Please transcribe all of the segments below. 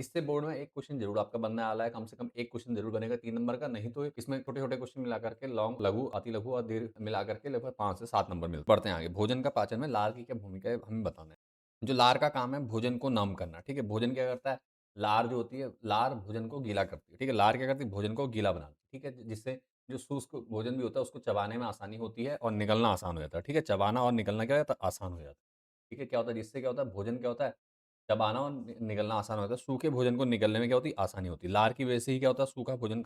इससे बोर्ड में एक क्वेश्चन ज़रूर आपका बनने वाला है, कम से कम एक क्वेश्चन ज़रूर बनेगा 3 नंबर का, नहीं तो इसमें छोटे-छोटे क्वेश्चन मिला करके लॉन्ग, लघु, अति लघु और दीर्घ मिला करके लगभग 5 से 7 नंबर मिलते हैं। बढ़ते हैं आगे, भोजन का पाचन में लार की क्या भूमिका है हमें बताना है। जो लार का काम है भोजन को नम करना, ठीक है? भोजन क्या करता है? लार जो होती है, लार भोजन को गीला करती है, ठीक है? लार क्या करती है? भोजन को गीला बनाती है, ठीक है? जिससे जो शुष्क भोजन भी होता है उसको चबाने में आसानी होती है और निगलना आसान हो जाता है, ठीक है? चबाना और निगलना क्या हो जाता है? आसान हो जाता है, ठीक है? क्या होता है? जिससे क्या होता है? भोजन क्या होता है? चबाना और निगलना आसान होता है। सूखे भोजन को निगलने में क्या होती है? आसानी होती है। लार की वजह से ही क्या होता है? सूखा भोजन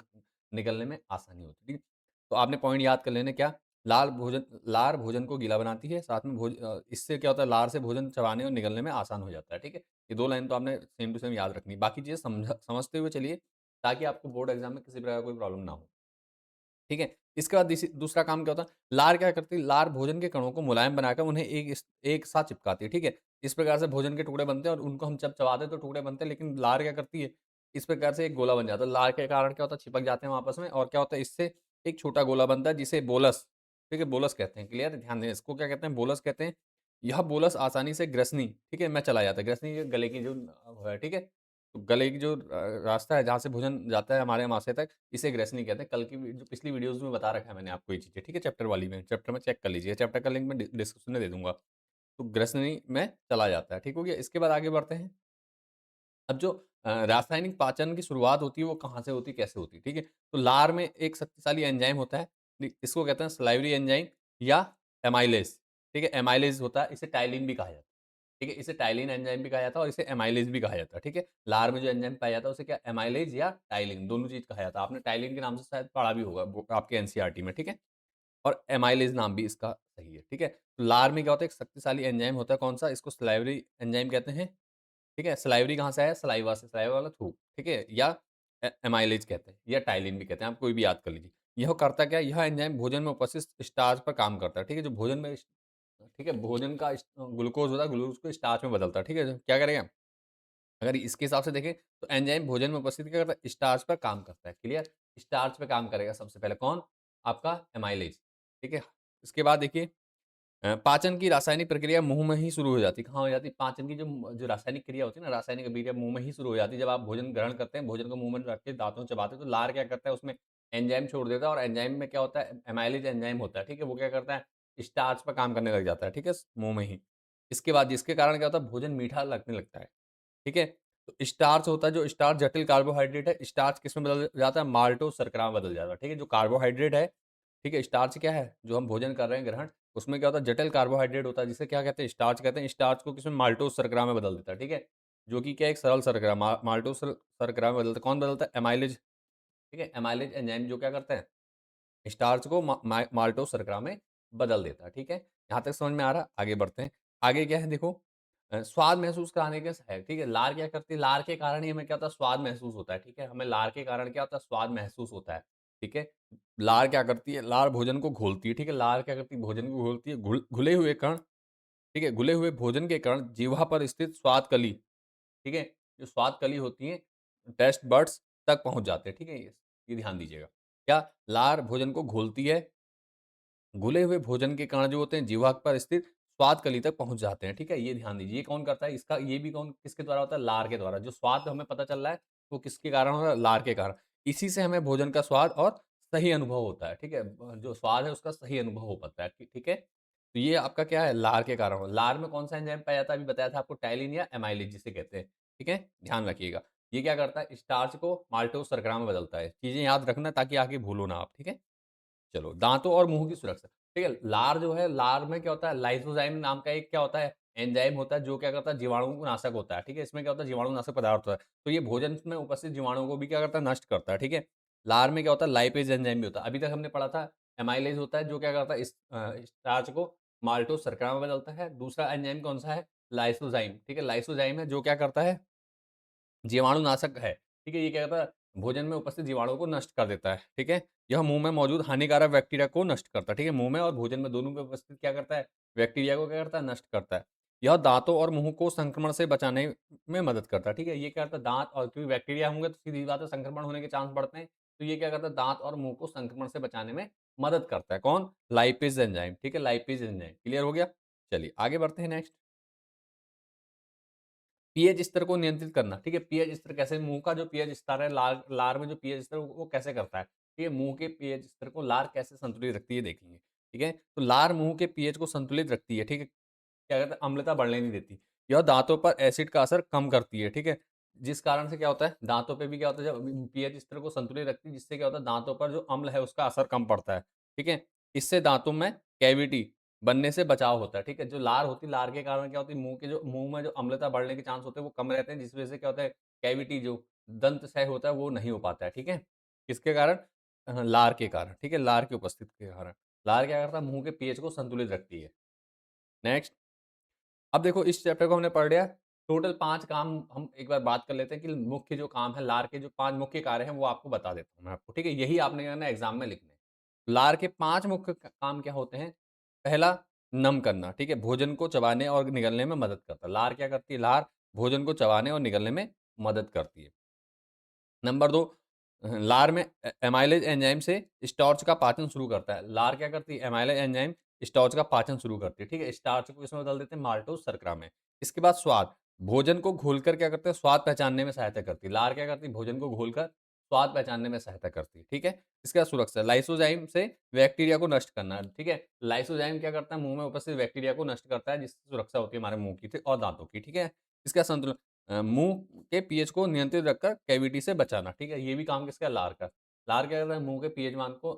निगलने में आसानी होती है, ठीक है? तो आपने पॉइंट याद कर लेने क्या? लार भोजन को गीला बनाती है, साथ में इससे क्या होता है? लार से भोजन चबाने और निगलने में आसान हो जाता है, ठीक है? ये 2 लाइन तो आपने सेम टू सेम याद रखनी है। बाकी चीज़ें समझते हुए चलिए, ताकि आपको बोर्ड एग्ज़ाम में किसी प्रकार का कोई प्रॉब्लम ना हो। ठीक है? इसके बाद दूसरा काम क्या होता है? लार क्या करती है? लार भोजन के कणों को मुलायम बनाकर उन्हें एक साथ चिपकाती है, ठीक है? इस प्रकार से भोजन के टुकड़े बनते हैं और उनको हम जब चबाते हैं तो टुकड़े बनते हैं, लेकिन लार क्या करती है? इस प्रकार से एक गोला बन जाता है। लार के कारण क्या होता है? चिपक जाते हैं वो आपस में और क्या होता है? इससे एक छोटा गोला बनता है जिसे बोलस, ठीक है? बोलस कहते हैं। क्लियर है? ध्यान दें, इसको क्या कहते हैं? बोलस कहते हैं। यह बोलस आसानी से ग्रसनी, ठीक है, में चला जाता है। ग्रसनी ये गले की जो है, ठीक है? तो गले की जो रास्ता है जहाँ से भोजन जाता है हमारे आमाशय तक, इसे ग्रसनी कहते हैं। कल की जो पिछली वीडियोज़ में बता रखा है मैंने आपको ये चीज़ें, ठीक है? चैप्टर वाली में, चैप्टर में चेक कर लीजिए। चैप्टर का लिंक मैं डिस्क्रिप्शन में दे दूँगा। तो ग्रसनी में चला जाता है, ठीक हो गया? इसके बाद आगे बढ़ते हैं। अब जो रासायनिक पाचन की शुरुआत होती है वो कहाँ से होती है, कैसे होती है, ठीक है? तो लार में एक शक्तिशाली एंजाइम होता है, इसको कहते हैं सलाइवरी एंजाइम या एमाइलेज, ठीक है? एमाइलेज होता है, इसे टाइलिन भी कहा जाता है, ठीक है? इसे टाइलिन एंजाइम भी कहा जाता है और इसे एमाइलेज भी कहा जाता है, ठीक है? लार में जो एंजाइम पाया जाता है उसे क्या एमाइलेज या टाइलिन दोनों चीज़ कहा जाता है। आपने टाइलिन के नाम से शायद पढ़ा भी होगा आपके एनसीईआरटी में, ठीक है? और एमाइलेज नाम भी इसका सही है, ठीक है? तो लार में क्या होता है, एक शक्तिशाली एंजाइम होता है, कौन-सा? इसको सलाइवरी एंजाइम कहते हैं, ठीक है? सलाइवरी कहाँ से आया? सलाइवा से, सलाइवा वाला थूक, ठीक है? या एमाइलेज कहते हैं या टाइलिन भी कहते हैं, आप कोई भी याद कर लीजिए। यह करता क्या है? यह एंजाइम भोजन में उपस्थित स्टार्च पर काम करता है, ठीक है? जो भोजन में ठीक है, भोजन का ग्लूकोज़ होता है, ग्लूकोज़ को स्टार्च में बदलता है, ठीक है? क्या करेगा? अगर इसके हिसाब से देखें तो एंजाइम भोजन में उपस्थित क्या करता है? स्टार्च पर काम करता है, क्लियर? स्टार्च पे काम करेगा सबसे पहले कौन? आपका एमाइलेज, ठीक है? इसके बाद देखिए पाचन की रासायनिक प्रक्रिया मुँह में ही शुरू हो जाती है। कहाँ हो जाती है? पाचन की जो रासायनिक क्रिया होती है ना, रासायनिक अभिक्रिया मुँह में ही शुरू हो जाती है। जब आप भोजन ग्रहण करते हैं, भोजन को मुँह में रख के दाँतों से चबाते हैं, तो लार क्या करता है उसमें एंजाइम छोड़ देता है और एंजाइम में क्या होता है? एमाइलेज एंजाइम होता है, ठीक है? वो क्या करता है? स्टार्च पे काम करने लग जाता है, ठीक है? मुँह में ही। इसके बाद जिसके कारण क्या होता है? भोजन मीठा लगने लगता है, ठीक है? तो स्टार्च होता है, जो स्टार्च जटिल कार्बोहाइड्रेट है, स्टार्च किसमें बदल जाता है? माल्टोज़ शर्करा में बदल जाता है, ठीक है? जो कार्बोहाइड्रेट है, ठीक है? स्टार्च क्या है? जो हम भोजन कर रहे हैं ग्रहण, उसमें क्या होता है? जटिल कार्बोहाइड्रेट होता है, जिसे क्या कहते हैं? स्टार्च कहते हैं। स्टार्च को किसमें? माल्टोज़ शर्करा में बदल देता है, ठीक है? जो कि क्या है? एक सरल शर्करा माल्टोज़ शर्करा में बदलता है। कौन बदलता है? एमाइलेज, ठीक है? एमाइलेज एंजाइम जो क्या करता है? स्टार्च को माल्टोज़ शर्करा में बदल देता है, ठीक है? यहाँ तक समझ में आ रहा है? आगे बढ़ते हैं। आगे क्या है देखो स्वाद महसूस कराने के सहायक, ठीक है? लार क्या करती है? लार के कारण ही हमें क्या होता है? स्वाद महसूस होता है, ठीक है? हमें लार के कारण क्या होता है? स्वाद महसूस होता है, ठीक है? लार क्या करती है? लार भोजन को घोलती है, ठीक है? लार क्या करती है? भोजन को घोलती है। घुले हुए कण, ठीक है? घुले हुए भोजन के कण जिह्वा पर स्थित स्वाद कली, ठीक है? जो स्वाद कली होती है, टेस्ट बड्स तक पहुँच जाते हैं, ठीक है? ये ध्यान दीजिएगा। क्या? लार भोजन को घोलती है, घुले हुए भोजन के कण जो होते हैं जीवा पर स्थित स्वाद कली तक पहुँच जाते हैं, ठीक है? ये ध्यान दीजिए, ये कौन करता है? इसका ये भी कौन किसके द्वारा होता है? लार के द्वारा। जो स्वाद हमें पता चल रहा है, वो किसके कारण हो रहा है? लार के कारण। इसी से हमें भोजन का स्वाद और सही अनुभव होता है, ठीक है? जो स्वाद है उसका सही अनुभव हो पाता है, ठीक है? तो ये आपका क्या है? लार के कारण हो लार में कौन-सा एंजाइम पाया जाता है? अभी बताया था आपको टाइलिन या एमाइलेज जिसे कहते हैं, ठीक है? ध्यान रखिएगा। ये क्या करता है? स्टार्च को माल्टोज़ शर्करा में बदलता है। चीज़ें याद रखना ताकि आगे भूलो ना आप, ठीक है? चलो, दाँतों और मुँह की सुरक्षा, ठीक है? लार जो है, लार में क्या होता है? लाइसोज़ाइम नाम का एक क्या होता है? एंजाइम होता है, जो क्या करता है? जीवाणु नाशक होता है, ठीक है? इसमें क्या होता है? जीवाणुनाशक पदार्थ होता है। तो ये भोजन में उपस्थित जीवाणुओं को भी क्या करता है? नष्ट करता है, ठीक है? लार में क्या होता है? लाइपेज़ एंजाइम भी होता है। अभी तक हमने पढ़ा था एमाइलेज़ होता है, जो क्या करता है? स्टार्च को माल्टोज़ शर्करा में बदलता है। दूसरा एंजाइम कौन-सा है? लाइसोज़ाइम, ठीक है? लाइसोज़ाइम है, जो क्या करता है? जीवाणुनाशक है, ठीक है? ये क्या करता है? भोजन में उपस्थित जीवाणुओं को नष्ट कर देता है, ठीक है? यह मुँह में मौजूद हानिकारक बैक्टीरिया को नष्ट करता है, ठीक है? मुँह में और भोजन में दोनों में उपस्थित क्या करता है? बैक्टीरिया को क्या करता है? नष्ट करता है। यह दाँतों और मुँह को संक्रमण से बचाने में मदद करता है, ठीक है? ये क्या करता है? दाँत और क्योंकि बैक्टीरिया होंगे तो सीधी बात है संक्रमण होने के चांस बढ़ते हैं, तो ये क्या करता है? दाँत और मुँह को संक्रमण से बचाने में मदद करता है। कौन? लाइपेज़ एंजाइम, ठीक है? लाइपेज़ एंजाइम, क्लियर हो गया? चलिए आगे बढ़ते हैं नेक्स्ट। पीएच स्तर को नियंत्रित करना, ठीक है? पीएच स्तर कैसे मुँह का जो पीएच स्तर है, लार में जो पीएच स्तर है वो कैसे करता है? ठीक है? मुँह के पीएच स्तर को लार कैसे संतुलित रखती है देखेंगे, ठीक है? तो लार मुँह के पीएच को संतुलित रखती है, ठीक है? क्या कहते हैं अम्लता बढ़ने नहीं देती। यह दाँतों पर एसिड का असर कम करती है, ठीक है? जिस कारण से क्या होता है, दाँतों पे भी क्या होता है जब पीएच स्तर को संतुलित रखती है जिससे क्या होता है दाँतों पर जो अम्ल है उसका असर कम पड़ता है, ठीक है? इससे दाँतों में कैविटी बनने से बचाव होता है, ठीक है? जो लार होती है, लार के कारण क्या होती है मुँह में जो अम्लता बढ़ने के चांस होते हैं वो कम रहते हैं जिस वज़ह से क्या होता है कैविटी जो दंत क्षय होता है वो नहीं हो पाता है, ठीक है? किसके कारण? लार के कारण, ठीक है? लार की उपस्थिति के कारण। लार क्या करता है मुँह के पीएच को संतुलित रखती है। नेक्स्ट अब देखो इस चैप्टर को हमने पढ़ लिया। टोटल 5 काम हम एक बार बात कर लेते हैं कि मुख्य जो काम है लार के जो 5 मुख्य कार्य हैं वो आपको बता देता हूँ मैं आपको, ठीक है? यही आपने क्या करना है एग्ज़ाम में लिखने हैं। लार के 5 मुख्य काम क्या होते हैं? पहला नम करना, ठीक है? भोजन को चबाने और निगलने में मदद करता है। लार क्या करती है? लार भोजन को चबाने और निगलने में मदद करती है। नंबर 2 लार में एमाइलेज एंजाइम से स्टार्च का पाचन शुरू करता है। लार क्या करती है? एमाइलेज एंजाइम स्टार्च का पाचन शुरू करती है, ठीक है? स्टार्च को इसमें बदल देते हैं माल्टोस शर्करा में। इसके बाद स्वाद, भोजन को घोलकर क्या करते हैं? स्वाद पहचानने में सहायता करती है। लार क्या करती है? भोजन को घोलकर स्वाद पहचानने में सहायता करती है, ठीक है? इसके बाद सुरक्षा, लाइसोजाइम से बैक्टीरिया को नष्ट करना, ठीक है? लाइसोजाइम क्या करता है? मुँह में उपस्थित बैक्टीरिया को नष्ट करता है जिससे सुरक्षा होती है हमारे मुँह की और दाँतों की, ठीक है? इसका संतुलन मुँह के पीएच को नियंत्रित रखकर कैविटी से बचाना, ठीक है? ये भी काम किसका है? लार का। लार क्या करता है? मुँह के पीएच मान को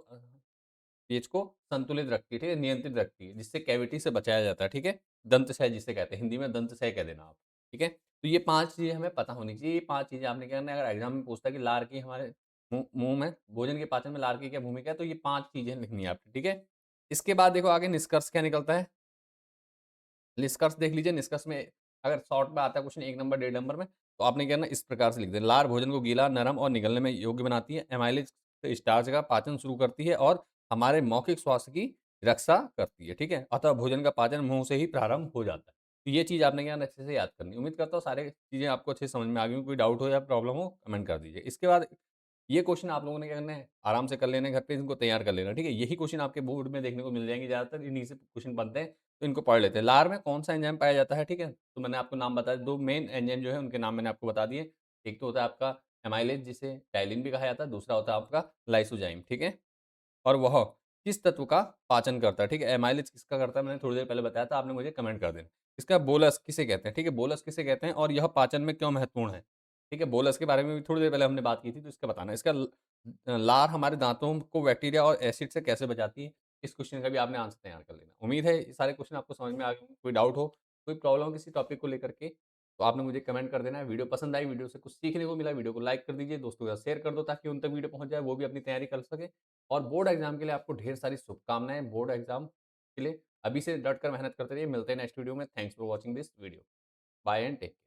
पीएच को संतुलित रखती है, ठीक है? नियंत्रित रखती है, जिससे कैविटी से बचाया जाता है, ठीक है? दंतशय जिसे कहते हैं, हिंदी में दंतशय कह देना आप, ठीक है? तो ये 5 चीज़ें हमें पता होनी चाहिए, ये 5 चीज़ें आपने क्या करना है अगर एग्ज़ाम में पूछता है कि लार की हमारे मुँह में भोजन के पाचन में लार की क्या भूमिका है, तो ये 5 चीज़ें लिखनी है आपको, ठीक है? इसके बाद देखो आगे निष्कर्ष क्या निकलता है? निष्कर्ष देख लीजिए, निष्कर्ष में अगर शॉर्ट में आता है क्वेश्चन 1 नंबर, 1.5 नंबर में, तो आपने क्या करना है इस प्रकार से लिख देना। लार भोजन को गीला, नरम और निगलने में योग्य बनाती है। एमाइलेज से स्टार्च का पाचन शुरू करती है और हमारे मौखिक स्वास्थ्य की रक्षा करती है, ठीक है? अतः भोजन का पाचन मुँह से ही प्रारंभ हो जाता है। तो ये चीज़ आपने क्या करना है अच्छे से याद करनी है। उम्मीद करता हूँ सारी चीज़ें आपको अच्छे से समझ में आ गई हों। कोई डाउट हो या प्रॉब्लम हो कमेंट कर दीजिए। इसके बाद ये क्वेश्चन आप लोगों ने क्या करना है, आराम से कर लेना है घर पे, इनको तैयार कर लेना, ठीक है? यही क्वेश्चन आपके बोर्ड में देखने को मिल जाएँगे ज़्यादातर, इन्हीं से क्वेश्चन बनते हैं, तो इनको पढ़ लेते हैं। लार में कौन-सा एंजाइम पाया जाता है, ठीक है? तो मैंने आपको नाम बताया, 2 मेन एंजाइम जो है उनके नाम मैंने आपको बता दिए। एक तो होता है आपका एमाइलेज जिसे टाइलिन भी कहा जाता है, दूसरा होता है आपका लाइसोजाइम, ठीक है? और वह किस तत्व का पाचन करता है, ठीक है? एमाइलेज किसका करता है मैंने थोड़ी देर पहले बताया था, आपने मुझे कमेंट कर देना। इसका बोलस किसे कहते हैं, ठीक है? बोलस किसे कहते हैं और यह पाचन में क्यों महत्वपूर्ण है? ठीक है? बोलस के बारे में भी थोड़ी देर पहले हमने बात की थी, तो इसका बताना है। इसका लार हमारे दाँतों को बैक्टीरिया और एसिड से कैसे बचाती है? इस क्वेश्चन का भी आपने आंसर तैयार कर लेना। उम्मीद है ये सारे क्वेश्चन आपको समझ में आ गए होंगे। कोई डाउट हो, कोई प्रॉब्लम हो किसी टॉपिक को लेकर के, तो आपने मुझे कमेंट कर देना है। वीडियो पसंद आई, वीडियो से कुछ सीखने को मिला, वीडियो को लाइक कर दीजिए, दोस्तों के साथ शेयर कर दो ताकि उन तक वीडियो पहुँच जाए, वो भी अपनी तैयारी कर सकें। और बोर्ड एग्ज़ाम के लिए आपको ढेर सारी शुभकामनाएँ। बोर्ड एग्ज़ाम के लिए अभी से डट कर मेहनत करते रहिए। मिलते हैं नेक्स्ट वीडियो में। Thanks for watching this video. Bye and take care.